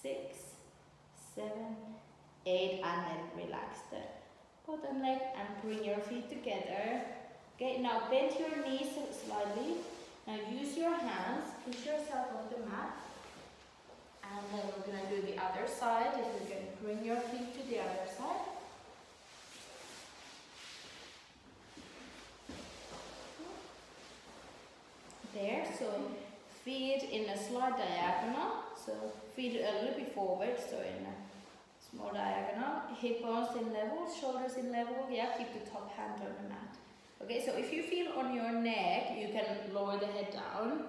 6, 7, 8. And then relax the bottom leg and bring your feet together. Okay, now bend your knees slightly. Now use your hands, push yourself off the mat And then we're going to do the other side. If you can bring your feet to the other side. There, so feet in a slight diagonal. So feet a little bit forward, so in a small diagonal. Hip bones in level, shoulders in level. Yeah, keep the top hand on the mat. Okay, so if you feel on your neck, you can lower the head down.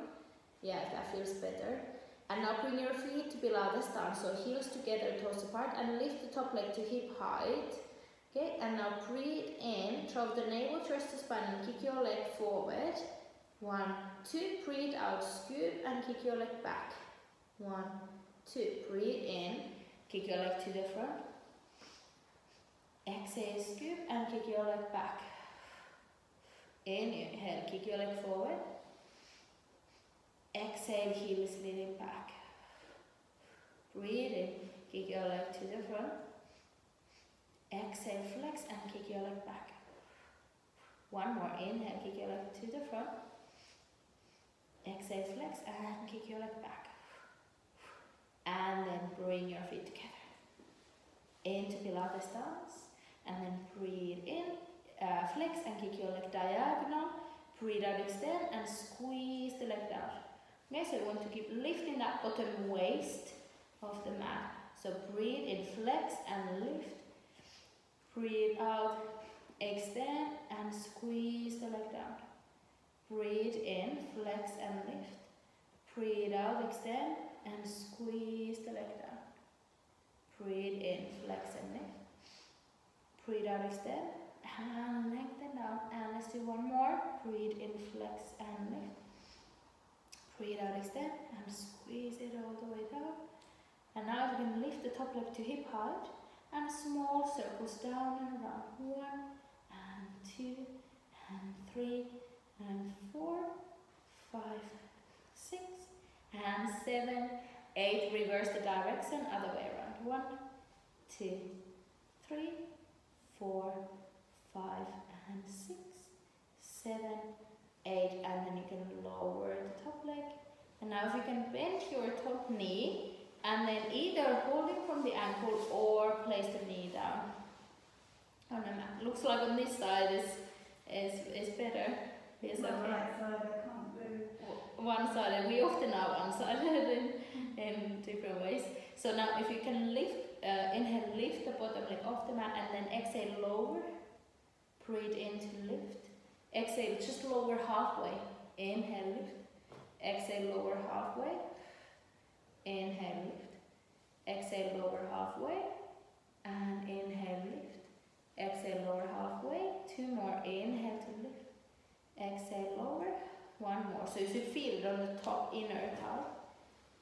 Yeah, that feels better. And now bring your feet to below the stance, so heels together, toes apart, and lift the top leg to hip height. Okay, and now breathe in, drop the navel, twist the spine, and kick your leg forward. 1, 2, breathe out, scoop, and kick your leg back. 1, 2, breathe in, kick your leg to the front. Exhale, scoop, and kick your leg back. Inhale, kick your leg forward. Exhale, heels leaning back. Breathe in, kick your leg to the front. Exhale, flex, and kick your leg back. One more, inhale, kick your leg to the front. Exhale, flex, and kick your leg back. And then bring your feet together. Into Pilates stance. And then breathe in, flex, and kick your leg diagonal. Breathe out, extend, and squeeze the leg down. Okay, so you want to keep lifting that bottom waist of the mat. So breathe in, flex, and lift. Breathe out, extend, and squeeze the leg down. Breathe in, flex, and lift. Breathe out, extend, and squeeze the leg down. Breathe in, flex, and lift. Breathe out, extend, and lengthen down. And let's do one more. Breathe in, flex, and lift. Breathe out, extend, and squeeze it all the way down. And now we're going to lift the top leg to hip height. And small circles down and around. 1, and 2, and 3, and 4, 5, 6, and 7, 8. Reverse the direction, other way around. 1, 2, 3, 4, 5, and 6, 7, 8. And then you can lower the top leg. And now if you can bend your top knee, and then either hold it from the ankle or place the knee down on the mat. Looks like on this side is better. Yes, okay. Right side, I can't do. One sided. We often are one sided in different ways. So now if you can lift, inhale, lift the bottom leg off the mat, and then exhale, lower. Breathe in to lift. Exhale, just lower halfway. Inhale, lift. Exhale, lower halfway. Inhale, lift. Exhale, lower halfway. And inhale, lift. Exhale, lower halfway. 2 more. Inhale to lift. Exhale, lower. 1 more. So you should feel it on the top inner thigh.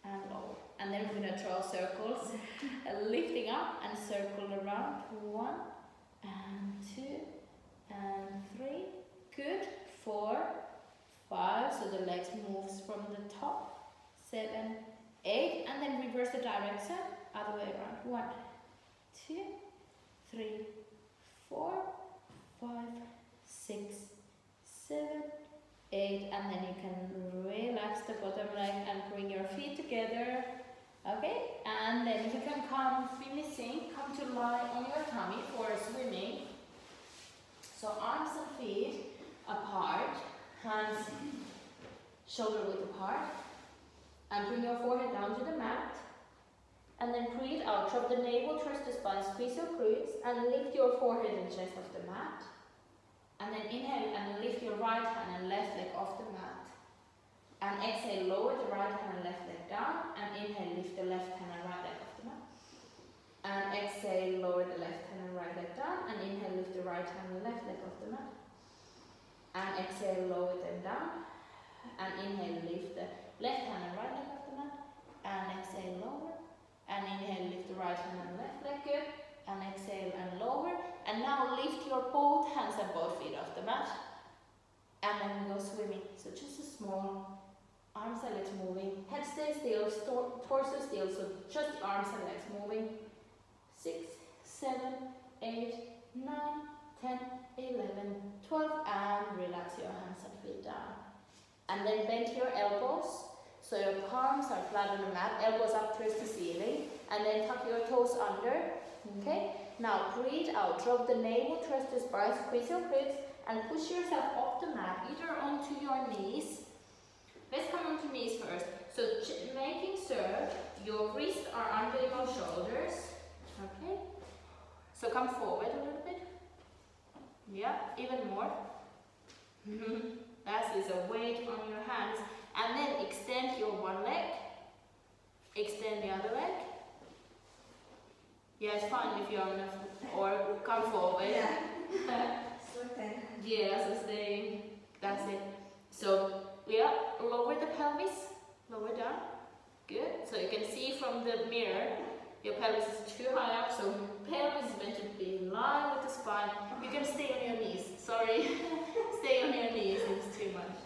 And lower. And then we're going to draw circles. Lifting up and circle around. 1, and 2, and 3. Good. 4, 5. So the legs moves from the top. 7, 8, and then reverse the direction, other way around. 1, 2, 3, 4, 5, 6, 7, 8, and then you can relax the bottom leg and bring your feet together. Okay, and then if you can come to lie on your tummy for swimming. So arms and feet apart, hands shoulder width apart. And bring your forehead down to the mat. And then breathe out, drop the navel, twist the spine, squeeze your glutes, and lift your forehead and chest off the mat. And then inhale and lift your right hand and left leg off the mat. And exhale, lower the right hand and left leg down. And inhale, lift the left hand and right leg off the mat. And exhale, lower the left hand and right leg down. And inhale, lift the right hand and left leg off the mat. And exhale, lower them down. And inhale, lift the left hand and right leg off the mat. And exhale, lower. And inhale, lift the right hand and left leg, good. And exhale and lower. And now lift your both hands and both feet off the mat. And then we go swimming. So just a small arms and legs moving. Head stays still, torso still. So just the arms and legs moving. 6, 7, 8, 9, 10, 11, 12. And relax your hands and feet down. And then bend your elbows. So your palms are flat on the mat, elbows up towards the ceiling, and then tuck your toes under. Okay? Now breathe out, drop the navel towards the spine, squeeze your glutes, and push yourself off the mat, either onto your knees. Let's come onto knees first. So making sure your wrists are under your shoulders. Okay? So come forward a little bit. Yeah, even more. That is a weight on your hands. And then extend your one leg. Extend the other leg. Yeah, it's fine if you're on the or come forward. Yeah. Sort of. Yeah, so stay. That's it. So, yeah, lower the pelvis. Lower down. Good. So you can see from the mirror, your pelvis is too high up, so pelvis is meant to be in line with the spine. You can stay on your knees. Sorry. Stay on your knees, it's too much.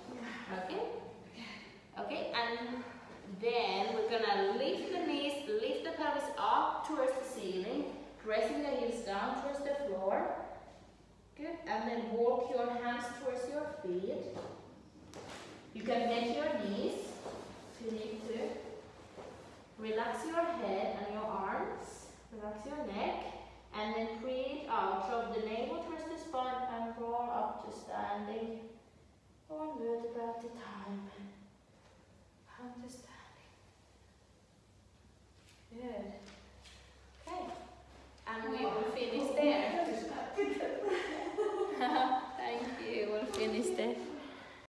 Okay? Okay, and then we're gonna lift the knees, lift the pelvis up towards the ceiling, pressing the heels down towards the floor. Good, and then walk your hands towards your feet. You can bend your knees if you need to. Relax your head and your arms. Relax your neck. And then breathe out. Drop the navel towards the spine and roll up to standing. One vertebra at a time. And to standing. Good.